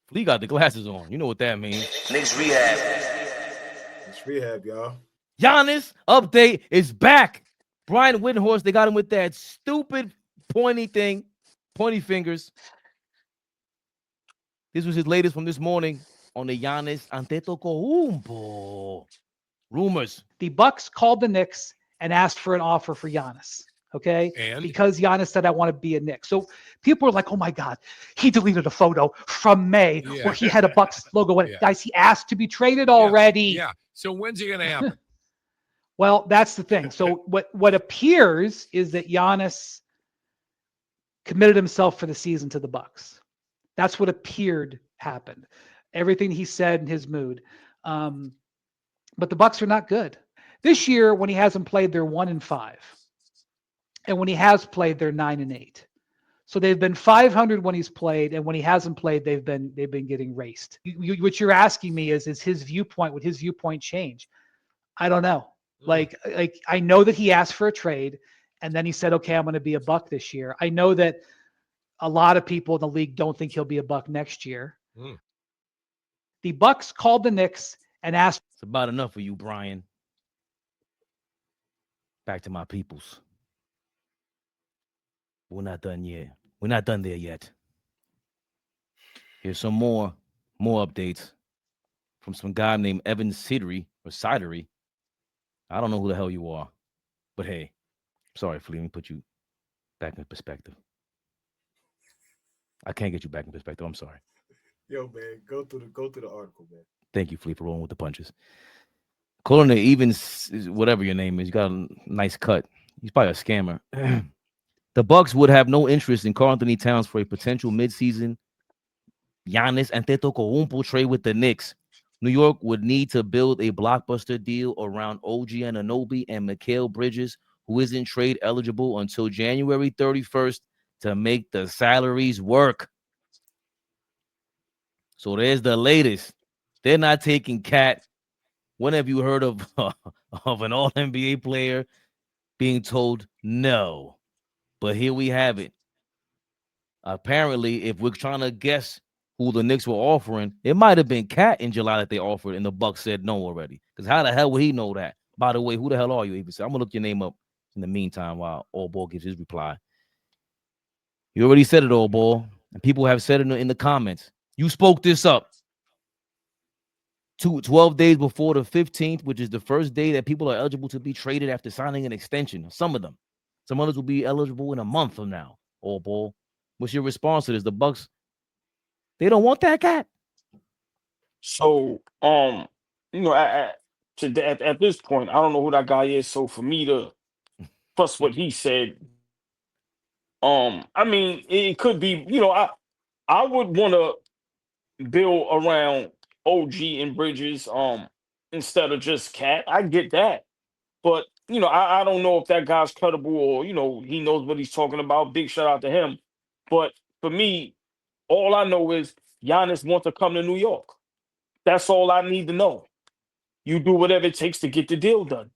Flea got the glasses on. You know what that means. Knicks Rehab. Knicks Rehab, y'all. Giannis update is back. Brian Windhorst, they got him with that stupid pointy thing, pointy fingers. This was his latest from this morning on the Giannis Antetokounmpo rumors. The Bucks called the Knicks and asked for an offer for Giannis. Okay. And because Giannis said, I want to be a Knick. So people are like, oh my God, he deleted a photo from May where he had a Bucks logo on it. Guys, he asked to be traded already. Yeah. So when's it going to happen? Well, that's the thing. So what appears is that Giannis committed himself for the season to the Bucks. That's what appeared happened. Everything he said in his mood. But the Bucks are not good. This year, when he hasn't played, they're 1-5. And when he has played, they're 9-8. So they've been 500 when he's played, and when he hasn't played, they've been getting raced. What you're asking me is his viewpoint, would his viewpoint change? I don't know. Like I know that he asked for a trade, and then he said, okay, I'm going to be a Buck this year. I know that a lot of people in the league don't think he'll be a Buck next year. The Bucks called the Knicks and asked. It's about enough for you, Brian. Back to my peoples. We're not done yet. We're not done there yet. Here's some more updates from some guy named Evan Sidery or Sidery. I don't know who the hell you are, but hey, sorry, Flea. Let me put you back in perspective. I can't get you back in perspective. I'm sorry. Yo, man, go through the article, man. Thank you, Flea, for rolling with the punches. Calling it even whatever your name is. You got a nice cut. He's probably a scammer. The Bucks would have no interest in Karl-Anthony Towns for a potential midseason Giannis Antetokounmpo trade with the Knicks. New York would need to build a blockbuster deal around OG Anunoby and Mikal Bridges, who isn't trade eligible until January 31st, to make the salaries work. So there's the latest. They're not taking Cat. When have you heard of an All-NBA player being told no? But here we have it. Apparently, if we're trying to guess who the Knicks were offering, it might have been Cat in July that they offered, and the Bucks said no already. Because how the hell would he know that? By the way, who the hell are you? Even I'm gonna look your name up in the meantime while ALLBALL gives his reply. You already said it, ALLBALL, and people have said it in the comments. You spoke this up 12 days before the 15th, which is the first day that people are eligible to be traded after signing an extension. Some of them. Some others will be eligible in a month from now. ALLBALL, what's your response to this? The Bucks, they don't want that Cat. So, at this point, I don't know who that guy is. So for me to trust what he said, I mean, it could be, I would want to build around OG and Bridges, instead of just Cat. I get that, but I don't know if that guy's credible or he knows what he's talking about. Big shout out to him, but for me, all I know is Giannis wants to come to New York. That's all I need to know. You do whatever it takes to get the deal done.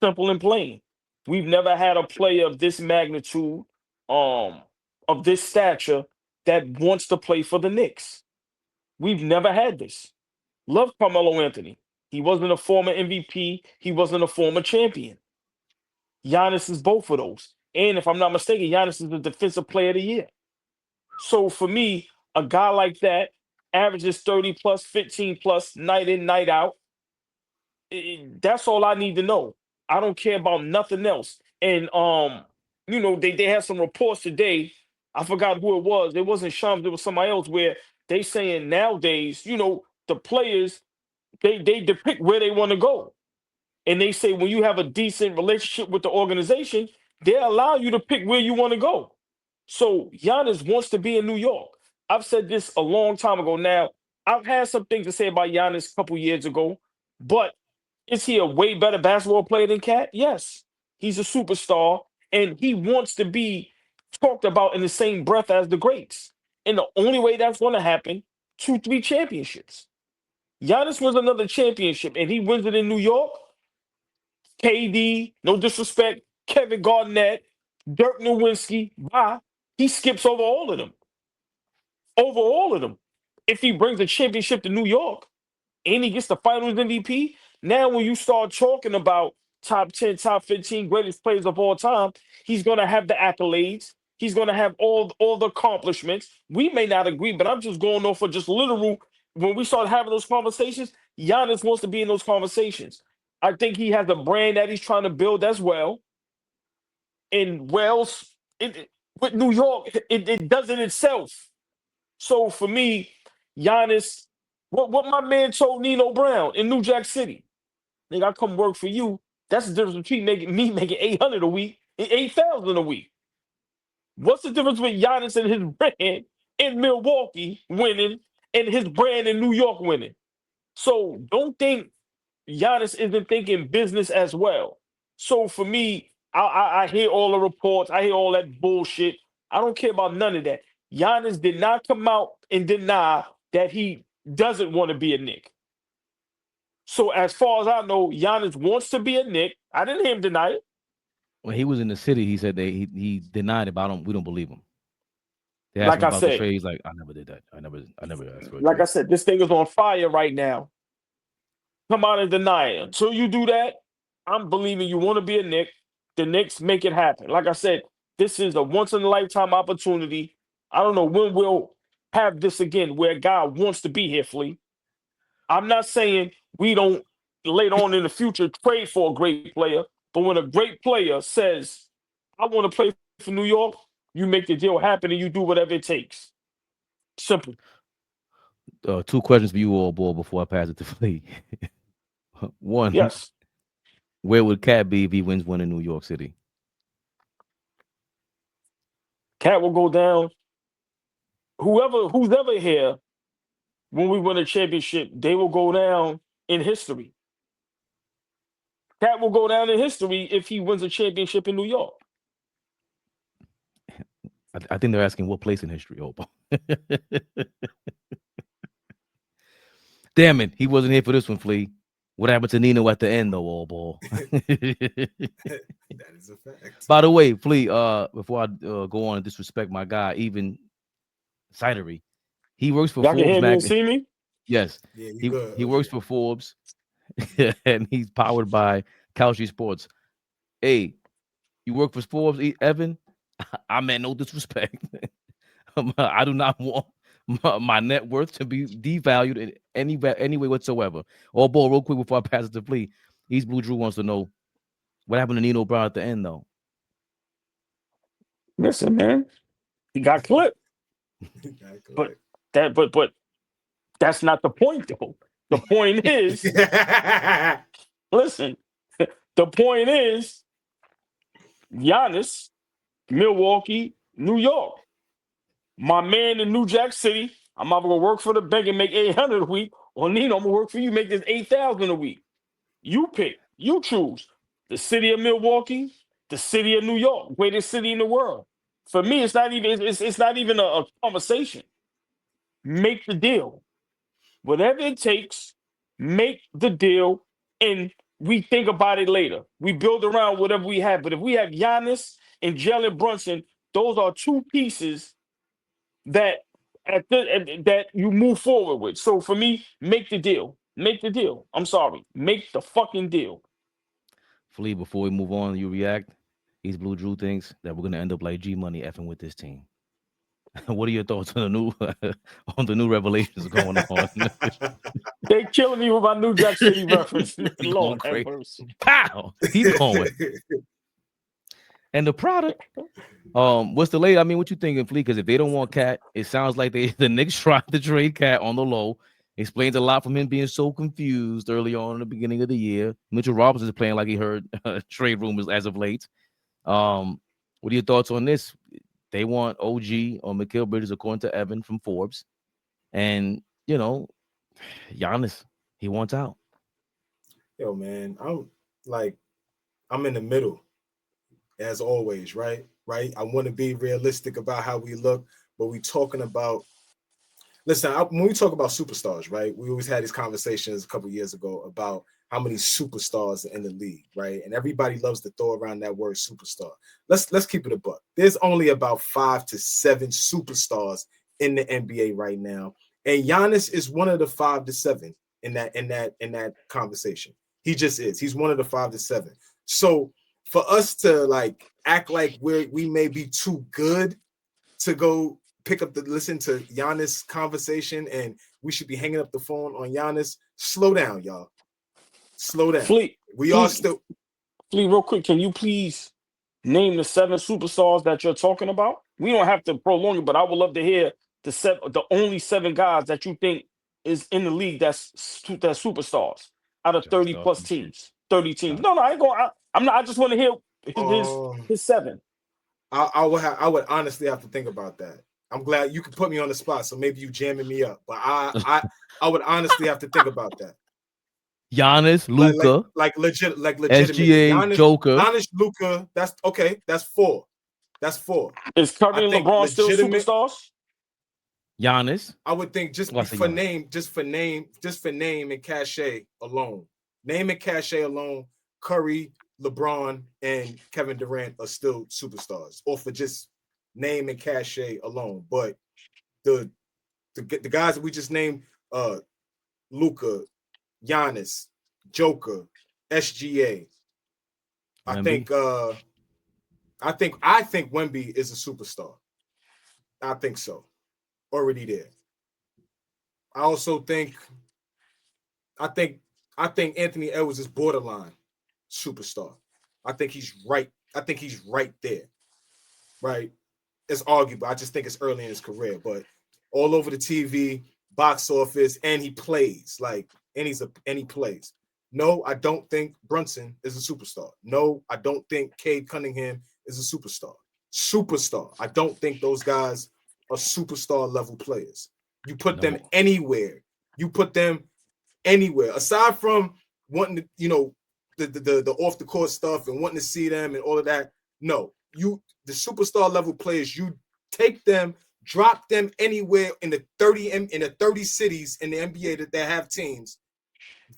Simple and plain. We've never had a player of this magnitude, of this stature, that wants to play for the Knicks. We've never had this. Love Carmelo Anthony. He wasn't a former MVP. He wasn't a former champion. Giannis is both of those. And if I'm not mistaken, Giannis is the defensive player of the year. So for me, a guy like that averages 30 plus, 15 plus, night in, night out. That's all I need to know. I don't care about nothing else. And they had some reports today. I forgot who it was. It wasn't Shams, it was somebody else, where they saying nowadays, the players, they depict where they want to go. And they say when you have a decent relationship with the organization, they allow you to pick where you want to go. So Giannis wants to be in New York. I've said this a long time ago now. I've had some things to say about Giannis a couple years ago, but is he a way better basketball player than Cat? Yes. He's a superstar, and he wants to be talked about in the same breath as the greats. And the only way that's going to happen, 2-3 championships. Giannis wins another championship, and he wins it in New York. KD, no disrespect, Kevin Garnett, Dirk Nowitzki, bye. He skips over all of them. Over all of them. if he brings a championship to New York and he gets the Finals MVP, now when you start talking about top 10, top 15 greatest players of all time, he's going to have the accolades. He's going to have all the accomplishments. We may not agree, but I'm just going off for just literal. When we start having those conversations, Giannis wants to be in those conversations. I think he has a brand that he's trying to build as well. And Wells, with New York, it does it itself. So for me, Giannis, what my man told Nino Brown in New Jack City, nigga, I come work for you. That's the difference between making 800 a week and 8,000 a week. What's the difference with Giannis and his brand in Milwaukee winning and his brand in New York winning? So don't think Giannis isn't thinking business as well. So for me, I hear all the reports. I hear all that bullshit. I don't care about none of that. Giannis did not come out and deny that he doesn't want to be a Knick. So as far as I know, Giannis wants to be a Knick. I didn't hear him deny it. When he was in the city, he said he denied it, but we don't believe him. They asked Like him I about the said, trade. He's like, I never did that. I never asked for a like I trade. said, this thing is on fire right now. Come out and deny it. Until you do that, I'm believing you want to be a Knick. The Knicks make it happen. Like I said, this is a once-in-a-lifetime opportunity. I don't know when we'll have this again where a guy wants to be here, Flea. I'm not saying we don't later on in the future trade for a great player, but when a great player says, I want to play for New York, you make the deal happen and you do whatever it takes. Simple. 2 questions for you all, boy, before I pass it to Flea. One, Yes. where would Cat be if he wins one in New York City? Cat will go down. Who's ever here when we win a championship, they will go down in history. Cat will go down in history if he wins a championship in New York. I think they're asking what place in history, Obo. Damn it, he wasn't here for this one, Flea. What happened to Nino at the end, though, Obo? That is a fact. By the way, Flea, before I go on and disrespect my guy, Evan Sidery, he works for Y'all can Forbes hear me and magazine. see me? Yes, Yeah, he you good. he works for Forbes, and he's powered by Kalshi Sports. Hey, you work for Forbes, Evan? I meant no disrespect. I do not want my net worth to be devalued in any way whatsoever. Oh, boy, real quick before I pass it to Flea, East Blue Drew wants to know what happened to Nino Brown at the end, though. Listen, man, he got clipped. But that's not the point, though. The point is, listen, the point is Giannis, Milwaukee, New York. My man in New Jack City, I'm either gonna work for the bank and make 800 a week, or Nino, I'm gonna work for you, make this 8,000 a week. You pick, you choose. The city of Milwaukee, the city of New York, greatest city in the world. For me, it's not even a conversation. Make the deal. Whatever it takes, make the deal, and we think about it later. We build around whatever we have. But if we have Giannis and Jalen Brunson, those are 2 pieces that that you move forward with. So for me, make the deal. Make the deal. I'm sorry. Make the fucking deal. Flea, before we move on, you react. East Blue Drew thinks that we're gonna end up like G Money effing with this team. What are your thoughts on the new revelations going on? They killing me with my New Jack City reference. He going Lord crazy. have mercy. Pow! Keep going. And the product. What's the late? I mean, what you thinking, Flea? Because if they don't want Cat, it sounds like the Knicks tried to trade Cat on the low. Explains a lot from him being so confused early on in the beginning of the year. Mitchell Robinson is playing like he heard trade rumors as of late. What are your thoughts on this? They want OG or Mikal Bridges, according to Evan from Forbes. And, Giannis, he wants out. Yo, man, I'm in the middle, as always, right? I want to be realistic about how we look, but we talking about. Listen, when we talk about superstars, right? We always had these conversations a couple years ago about how many superstars are in the league, right? And everybody loves to throw around that word superstar. Let's keep it a buck. There's only about 5 to 7 superstars in the NBA right now, And Giannis is one of the 5 to 7 in that conversation. He just is. He's one of the 5 to 7. So for us to like act like we may be too good to go pick up listen to Giannis conversation and we should be hanging up the phone on Giannis, slow down, y'all. Slow down. Fleet, Are still. Fleet, real quick, can you please name the 7 superstars that you're talking about? We don't have to prolong it, but I would love to hear the only 7 guys that you think is in the league that's superstars out of 30 plus teams, 30 teams. No, I ain't going. I'm not. I just want to hear his 7. I would honestly have to think about that. I'm glad you could put me on the spot, so maybe you jamming me up. But I would honestly have to think about that. Giannis, Luka, like legit, SGA, Giannis, Joker. Giannis, Luka. That's okay. That's 4. That's 4. Is Curry and LeBron still superstars? Giannis. I would think just for name and cachet alone. Name and cachet alone. Curry, LeBron, and Kevin Durant are still superstars, or for just name and cachet alone. But the guys that we just named, Luka, Giannis, Joker, SGA. I think Wemby is a superstar. I think so. Already there. I also think Anthony Edwards is borderline superstar. I think he's right. I think he's right there. Right? It's arguable. I just think it's early in his career, but all over the TV, box office, and he plays. And he plays. No, I don't think Brunson is a superstar. No, I don't think Cade Cunningham is a superstar. I don't think those guys are superstar level players. You put them anywhere. Aside from wanting to, the off the court stuff and wanting to see them and all of that. No, the superstar level players, you take them, drop them anywhere in the 30 cities in the NBA that they have teams.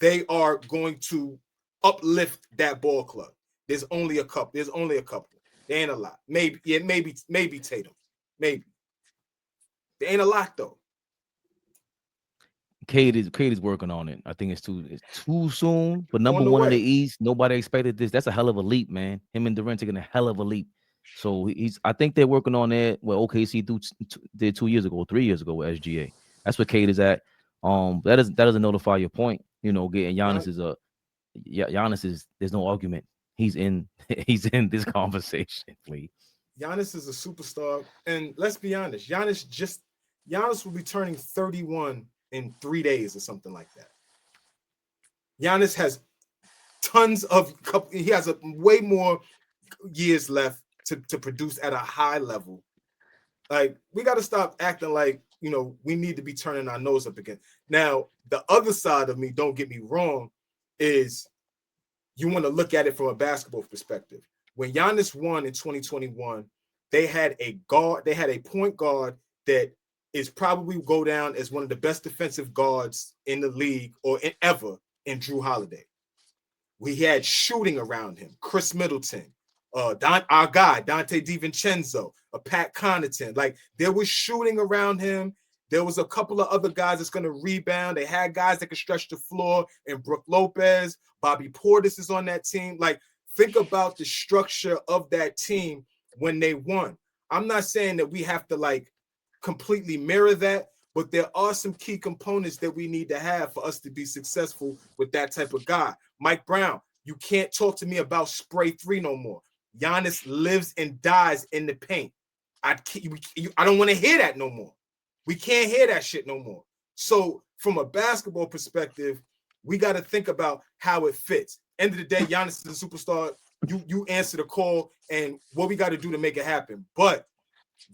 They are going to uplift that ball club. There's only a couple. There ain't a lot. Maybe Tatum. Maybe. There ain't a lot though. Cade is working on it. I think it's too soon. But number 1 in the East, nobody expected this. That's a hell of a leap, man. Him and Durant taking a hell of a leap. So I think they're working on it. Well, OKC did 2 years ago, 3 years ago with SGA. That's where Cade is at. That doesn't notify your point. Getting Giannis Giannis is, there's no argument. He's in this conversation, please. Giannis is a superstar, and let's be honest, Giannis will be turning 31 in 3 days or something like that. Giannis has he has way more years left to produce at a high level. Like, we got to stop acting like, we need to be turning our nose up again. Now, the other side of me, don't get me wrong, is you want to look at it from a basketball perspective. When Giannis won in 2021, they had a point guard that is probably go down as one of the best defensive guards in the league or ever in Drew Holiday. We had shooting around him, Chris Middleton, our guy, Dante DiVincenzo, Pat Connaughton. Like, there was shooting around him. There was a couple of other guys that's going to rebound. They had guys that could stretch the floor, and Brook Lopez, Bobby Portis is on that team. Like, think about the structure of that team when they won. I'm not saying that we have to completely mirror that, but there are some key components that we need to have for us to be successful with that type of guy. Mike Brown, you can't talk to me about spray 3 no more. Giannis lives and dies in the paint. I don't want to hear that no more. We can't hear that shit no more. So from a basketball perspective, we got to think about how it fits. End of the day, Giannis is a superstar. You answer the call and what we got to do to make it happen. But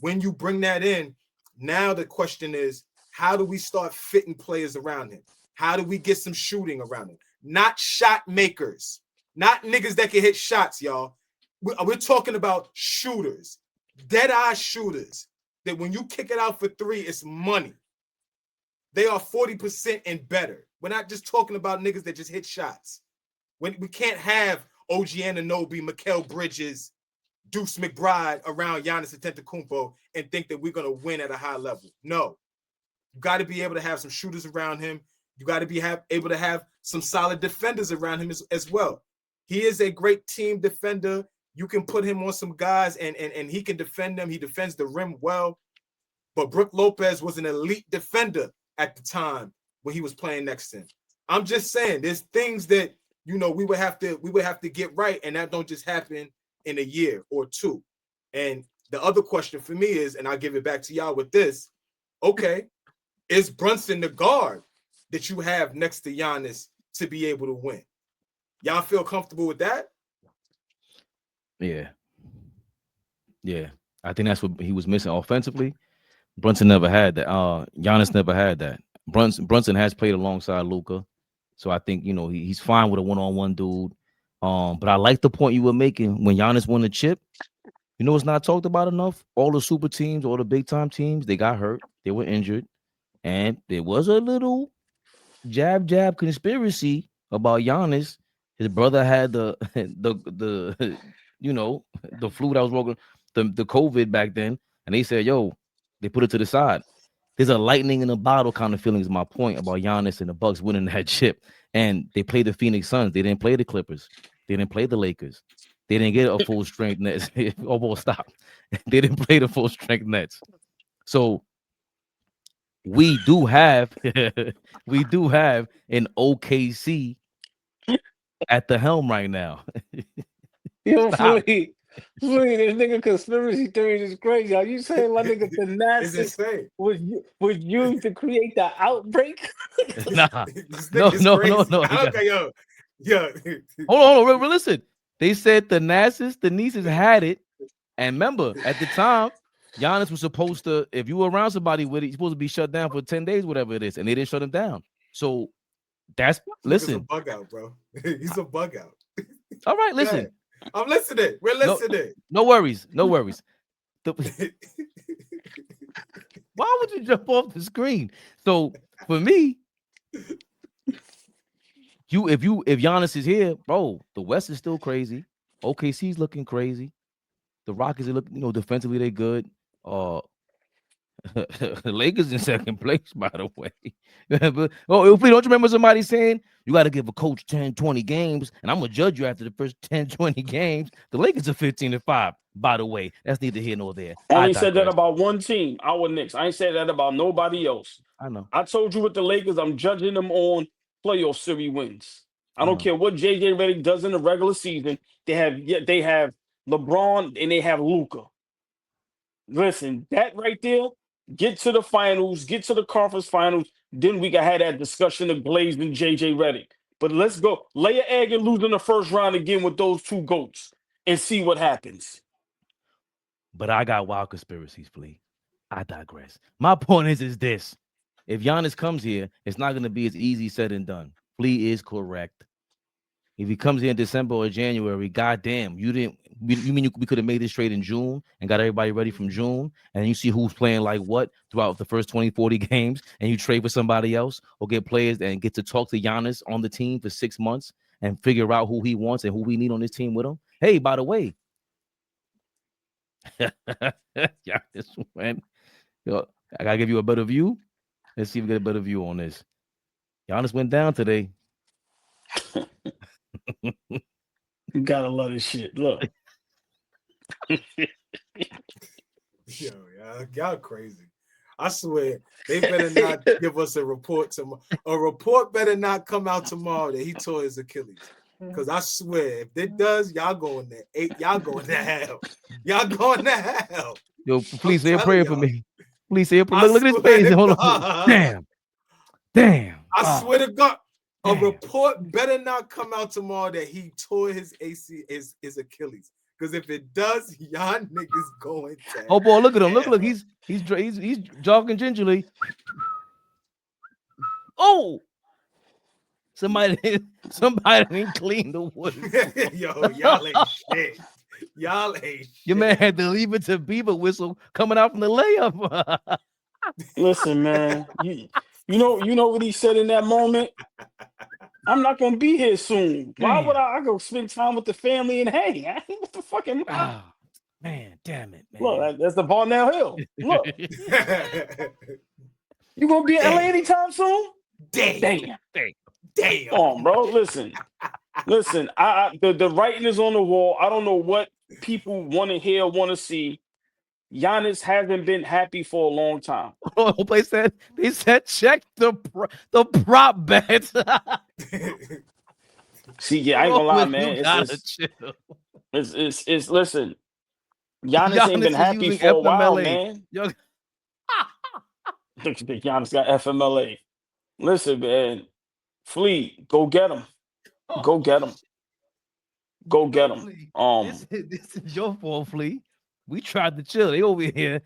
when you bring that in, now the question is, how do we start fitting players around him? How do we get some shooting around him? Not shot makers, not niggas that can hit shots, y'all. We're talking about shooters, dead-eye shooters, that when you kick it out for 3, it's money. They are 40% and better. We're not just talking about niggas that just hit shots. We can't have OG Anunoby, Mikal Bridges, Deuce McBride around Giannis Antetokounmpo and think that we're going to win at a high level. No. You got to be able to have some shooters around him. You got to be able to have some solid defenders around him as well. He is a great team defender. You can put him on some guys and he can defend them. He defends the rim well. But Brook Lopez was an elite defender at the time when he was playing next to him. I'm just saying there's things that, you know, we would have to get right, and that don't just happen in a year or two. And the other question for me is, and I'll give it back to y'all with this, okay, is Brunson the guard that you have next to Giannis to be able to win? Y'all feel comfortable with that? Yeah. I think that's what he was missing offensively. Brunson never had that. Giannis never had that. Brunson has played alongside Luka, so I think, you know, he's fine with a one-on-one dude. But I like the point you were making when Giannis won the chip. You know, it's not talked about enough. All the super teams, all the big-time teams, they got hurt, they were injured, and there was a little jab conspiracy about Giannis. His brother had the you know, the flu that was walking, the COVID back then, and they said, yo, they put it to the side. There's a lightning in a bottle kind of feeling is my point about Giannis and the Bucks winning that chip. And they played the Phoenix Suns. They didn't play the Clippers. They didn't play the Lakers. They didn't get a full strength Nets. Stop. They didn't play the full strength Nets. So we do have an OKC at the helm right now. Yo, Flea, this nigga conspiracy theories is crazy. Are you saying my nigga the Nazis was used to create the outbreak? Nah. No. Okay, yo. Hold on. Listen. They said the Nieces had it. And remember, at the time, Giannis was supposed to, if you were around somebody with it, you're supposed to be shut down for 10 days, whatever it is. And they didn't shut him down. So listen. He's a bug out, bro. He's a bug out. All right, listen. I'm listening. We're listening. No worries. Why would you jump off the screen? So for me, if Giannis is here, bro, the West is still crazy. OKC's looking crazy. The Rockets are looking, you know, defensively they good. The Lakers in second place, by the way. But don't you remember somebody saying you got to give a coach 10, 20 games, and I'm gonna judge you after the first 10, 20 games? The Lakers are 15-5, by the way. That's neither here nor there. I only said that about one team, our Knicks. I ain't said that about nobody else. I know. I told you with the Lakers, I'm judging them on playoff series wins. I don't care what JJ Redick does in the regular season. They have LeBron and they have Luka. Listen, that right there, get to the finals, get to the conference finals, then we can have that discussion of Blaze and JJ Redick. But let's go. Lay an egg and lose in the first round again with those two GOATs and see what happens. But I got wild conspiracies, Flea. I digress. My point is this. If Giannis comes here, it's not going to be as easy said and done. Flea is correct. If he comes here in December or January, goddamn, we could have made this trade in June and got everybody ready from June, and you see who's playing like what throughout the first 20, 40 games, and you trade for somebody else or get players and get to talk to Giannis on the team for 6 months and figure out who he wants and who we need on this team with him. Hey, by the way, Giannis went. I gotta give you a better view. Let's see if we get a better view on this. Giannis went down today. You gotta love this shit. Look. Yo, y'all crazy. I swear they better not give us a report tomorrow. A report better not come out tomorrow that he tore his Achilles. Because I swear, if it does, y'all going there. Y'all going to hell. Y'all going to hell. Yo, please say a prayer for me. Please say a prayer. Look at his face. Hold on. Damn. I swear to God. A report better not come out tomorrow that he tore his his Achilles. Because if it does, y'all niggas going to. Oh boy, look at him. Look. He's jogging gingerly. Oh, somebody didn't clean the wood. Yo, y'all ain't shit. Y'all ain't shit. Your man had to leave it to Bieber whistle coming out from the layup. Listen, man. You know what he said in that moment? I'm not gonna be here soon. Why would I go spend time with the family and hang? What the fucking man, damn it, man. Look, that's the Barnell Hill. Look. You gonna be in LA Damn. anytime soon? Damn. Come on, bro. Listen. The writing is on the wall. I don't know what people want to hear, want to see. Giannis hasn't been happy for a long time. They said check the prop bets. See, yeah, I ain't gonna lie, man. You gotta chill. It's listen. Giannis ain't been is happy using for a while, FMLA. man. Yo, Giannis got FMLA. Listen, man. Flea, go get him. Go get him. Go get him. Flea, this is your fault, Flea. We tried to chill. They over here.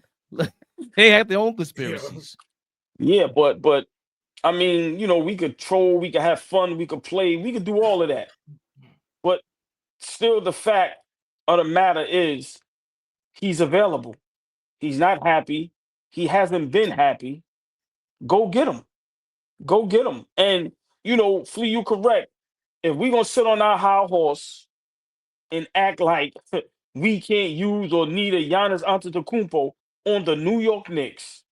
They have their own conspiracies. Yeah, but I mean, you know, we could troll, we could have fun, we could play, we could do all of that. But still, the fact of the matter is, he's available. He's not happy. He hasn't been happy. Go get him. Go get him. And, you know, Flea, you correct. If we're going to sit on our high horse and act like we can't use or need a Giannis Antetokounmpo on the New York Knicks,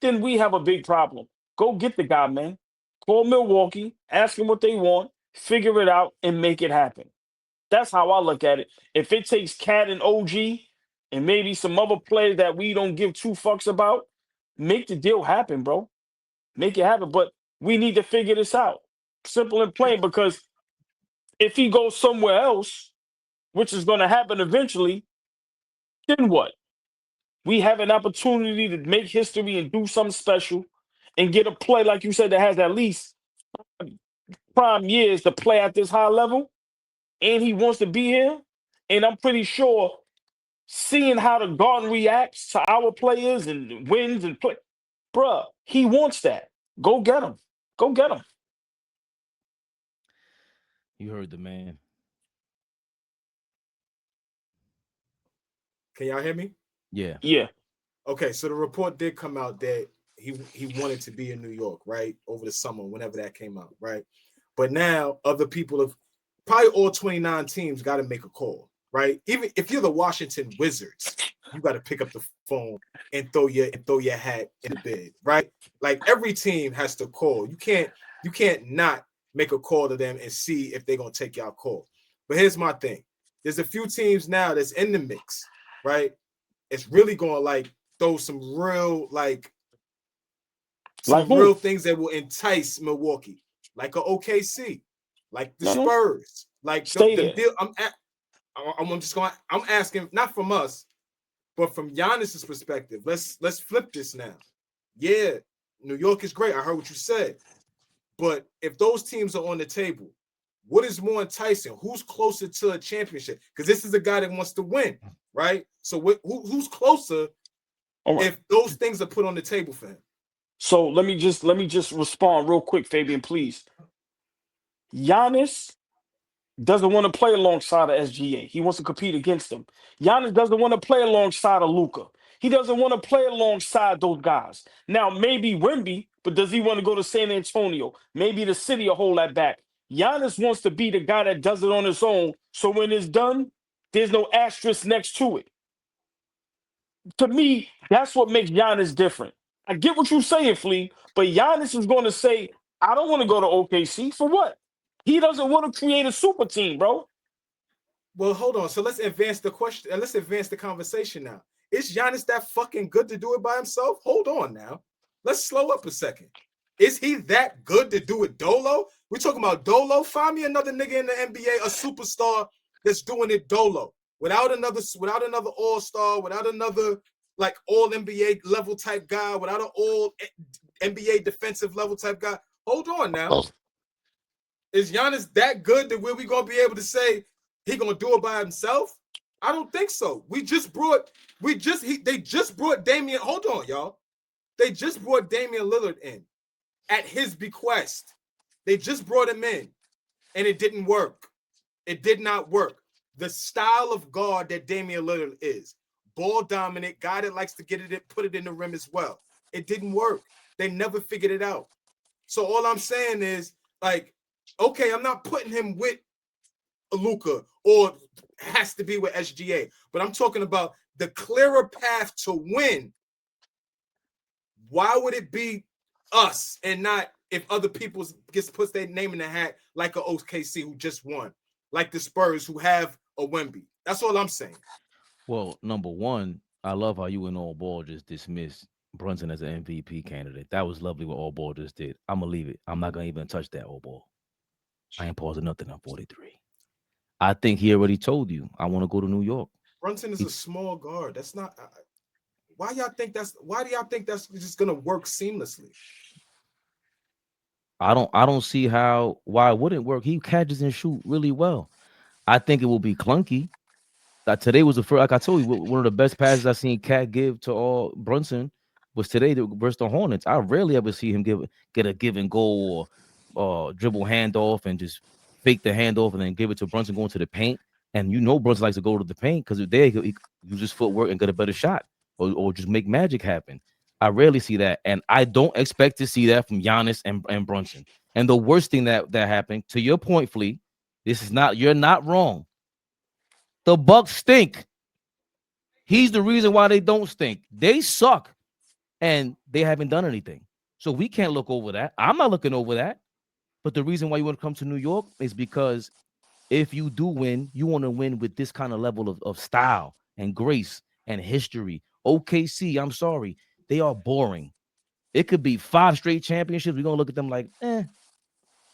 then we have a big problem. Go get the guy, man. Call Milwaukee, ask them what they want, figure it out, and make it happen. That's how I look at it. If it takes Cat and OG and maybe some other players that we don't give two fucks about, make the deal happen, bro. Make it happen. But we need to figure this out. Simple and plain, because if he goes somewhere else, which is going to happen eventually, then what? We have an opportunity to make history and do something special and get a play, like you said, that has at least prime years to play at this high level, and he wants to be here. And I'm pretty sure, seeing how the Garden reacts to our players and wins and play, bruh, he wants that. Go get him. Go get him. You heard the man. Can y'all hear me? Yeah. Yeah. Okay, so the report did come out that he wanted to be in New York, right, over the summer, whenever that came out, right? But now other people have probably all 29 teams got to make a call, right? Even if you're the Washington Wizards, you got to pick up the phone and throw your hat in the bid, right? Like every team has to call. You can't not make a call to them and see if they're gonna take your call. But here's my thing: there's a few teams now that's in the mix, right? It's really gonna like throw some real real things that will entice Milwaukee, like a OKC, like the Spurs, like the deal. I'm asking not from us, but from Giannis's perspective. Let's flip this now. Yeah, New York is great. I heard what you said, but if those teams are on the table, what is more enticing? Who's closer to a championship? Because this is a guy that wants to win, right? So who's closer if those things are put on the table for him? So let me just respond real quick, Fabian, please. Giannis doesn't want to play alongside of SGA. He wants to compete against them. Giannis doesn't want to play alongside of Luka. He doesn't want to play alongside those guys. Now, maybe Wemby, but does he want to go to San Antonio? Maybe the city will hold that back. Giannis wants to be the guy that does it on his own, so when it's done, there's no asterisk next to it. To me, that's what makes Giannis different. I get what you're saying, Flea, but Giannis is going to say, I don't want to go to OKC. For what? He doesn't want to create a super team, bro. Well, hold on. So let's advance the question and let's advance the conversation now. Is Giannis that fucking good to do it by himself? Hold on now. Let's slow up a second. Is he that good to do it dolo? We're talking about dolo. Find me another nigga in the NBA, a superstar that's doing it dolo. Without another all-star, without another like all NBA level type guy, without an all NBA defensive level type guy. Hold on now. Is Giannis that good that we gonna be able to say he gonna do it by himself? I don't think so. They just brought Damian. Hold on, y'all. They just brought Damian Lillard in at his bequest. They just brought him in, and it didn't work. It did not work. The style of guard that Damian Lillard is, ball dominant, guy that likes to get it, put it in the rim as well. It didn't work. They never figured it out. So all I'm saying is, like, okay, I'm not putting him with Luka or has to be with SGA, but I'm talking about the clearer path to win. Why would it be us and not if other people puts their name in the hat like a OKC who just won, like the Spurs who have a Wemby. That's all I'm saying. Well, number one, I love how you and All Ball just dismissed Brunson as an MVP candidate. That was lovely what All Ball just did. I'm gonna leave it. I'm not gonna even touch that All Ball. I ain't pausing nothing on 43. I think he already told you I want to go to New York. Brunson is a small guard. That's not. Why do y'all think that's just gonna work seamlessly? I don't see why it wouldn't work. He catches and shoot really well. I think it will be clunky. Today was the first, like I told you, one of the best passes I seen Cat give to all Brunson was today versus the Hornets. I rarely ever see him get a give and go or dribble handoff and just fake the handoff and then give it to Brunson going to the paint. And you know Brunson likes to go to the paint because there he use his footwork and get a better shot or just make magic happen. I rarely see that, and I don't expect to see that from Giannis and Brunson. And the worst thing that happened, to your point, Flea, you're not wrong. The Bucks stink. He's the reason why they don't stink. They suck, and they haven't done anything. So we can't look over that. I'm not looking over that. But the reason why you want to come to New York is because if you do win, you want to win with this kind of level of style and grace and history. OKC, I'm sorry, they are boring. It could be 5 straight championships. We're going to look at them like,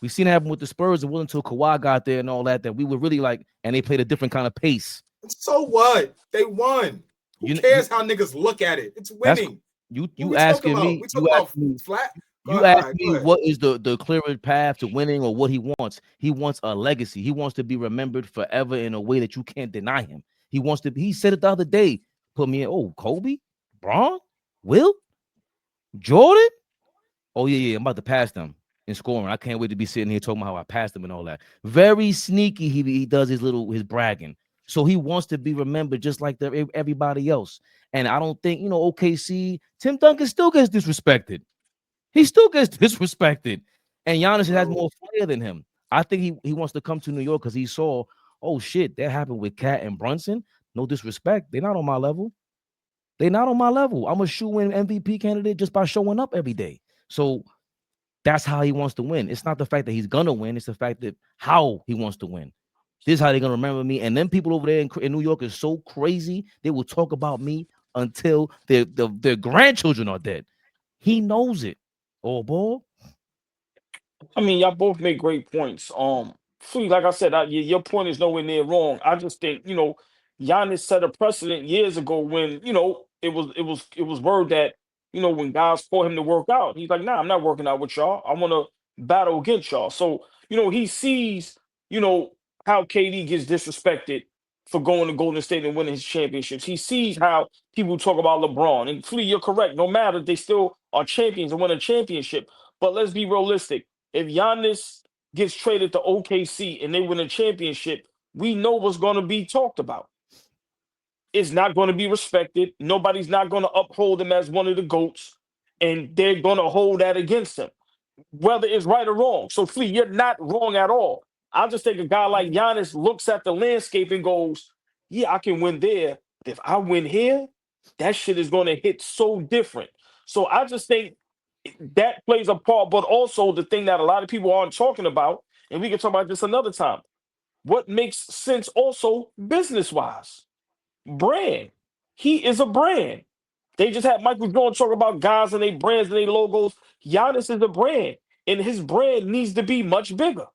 we seen it happen with the Spurs. It wasn't until Kawhi got there and all that we were really like, and they played a different kind of pace. So what? They won. Who cares how niggas look at it? It's winning. You asking me? You ask me flat. You ask me what is the clearest path to winning or what he wants. He wants a legacy. He wants to be remembered forever in a way that you can't deny him. He said it the other day. Put me in, Kobe, Braun, Will, Jordan. Oh, yeah, I'm about to pass them in scoring. I can't wait to be sitting here talking about how I passed them and all that. Very sneaky, he does his bragging. So he wants to be remembered just like everybody else. And I don't think, OKC, Tim Duncan still gets disrespected. He still gets disrespected. And Giannis has more flair than him. I think he wants to come to New York because he saw, oh, shit, that happened with Cat and Brunson. No disrespect. They're not on my level. I'm a shoe-in MVP candidate just by showing up every day. So that's how he wants to win. It's not the fact that he's going to win. It's the fact that how he wants to win. This is how they're going to remember me. And then people over there in New York is so crazy. They will talk about me until their grandchildren are dead. He knows it. Oh, boy. I mean, y'all both make great points. Flea, like I said, your point is nowhere near wrong. I just think, Giannis set a precedent years ago when, it was word that, when guys call him to work out, he's like, nah, I'm not working out with y'all. I want to battle against y'all. So, he sees, how KD gets disrespected for going to Golden State and winning his championships. He sees how people talk about LeBron. And Flea, you're correct. No matter, they still are champions and win a championship. But let's be realistic. If Giannis gets traded to OKC and they win a championship, we know what's going to be talked about. It's not going to be respected. Nobody's not going to uphold him as one of the GOATs, and they're going to hold that against him, whether it's right or wrong. So, Flea, you're not wrong at all. I just think a guy like Giannis looks at the landscape and goes, yeah, I can win there. But if I win here, that shit is going to hit so different. So I just think that plays a part, but also the thing that a lot of people aren't talking about, and we can talk about this another time, what makes sense also business-wise. Brand. He is a brand. They just had Michael Jordan talk about guys and their brands and their logos. Giannis is a brand, and his brand needs to be much bigger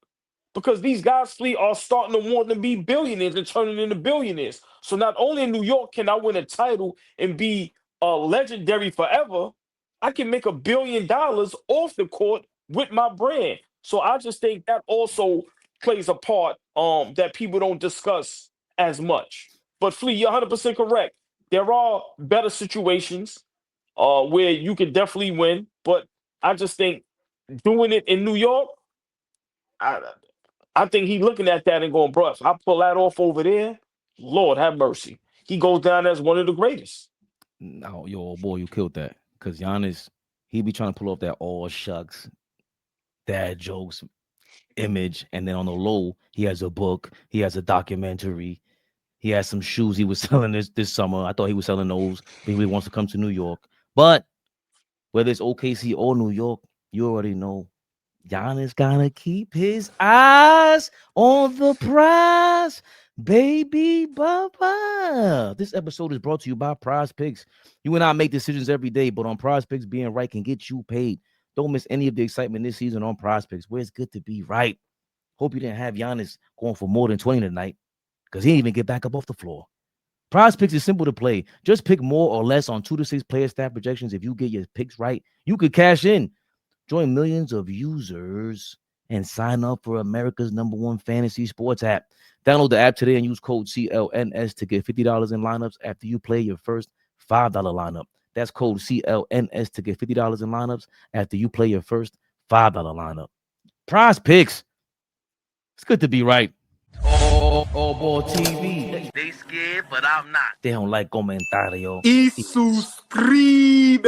because these guys, Flea, are starting to want to be billionaires and turning into billionaires. So not only in New York can I win a title and be legendary forever, I can make $1 billion off the court with my brand. So I just think that also plays a part that people don't discuss as much. But Flea, you're 100% correct. There are better situations where you can definitely win, but I just think doing it in New York, I think he's looking at that and going, bro, if I pull that off over there, Lord have mercy. He goes down as one of the greatest. No, yo, boy, you killed that. Because Giannis, he be trying to pull off that all shucks, dad jokes image. And then on the low, he has a book. He has a documentary. He has some shoes he was selling this summer. I thought he was selling those. He really wants to come to New York. But whether it's OKC or New York, You already know. Giannis gotta keep his eyes on the prize, baby Bubba. This episode is brought to you by Prize Picks. You and I make decisions every day, but on Prize Picks, being right can get you paid. Don't miss any of the excitement this season on Prize Picks, where it's good to be right. Hope you didn't have Giannis going for more than 20 tonight, because he didn't even get back up off the floor. Prize Picks is simple to play. Just pick more or less on 2 to 6 player stat projections. If you get your picks right, you could cash in. Join millions of users and sign up for America's #1 fantasy sports app. Download the app today and use code CLNS to get $50 in lineups after you play your first $5 lineup. That's code CLNS to get $50 in lineups after you play your first $5 lineup. Prize Picks. It's good to be right. ALLBALL TV. They scared, but I'm not. They don't like comentario. Y suscribe.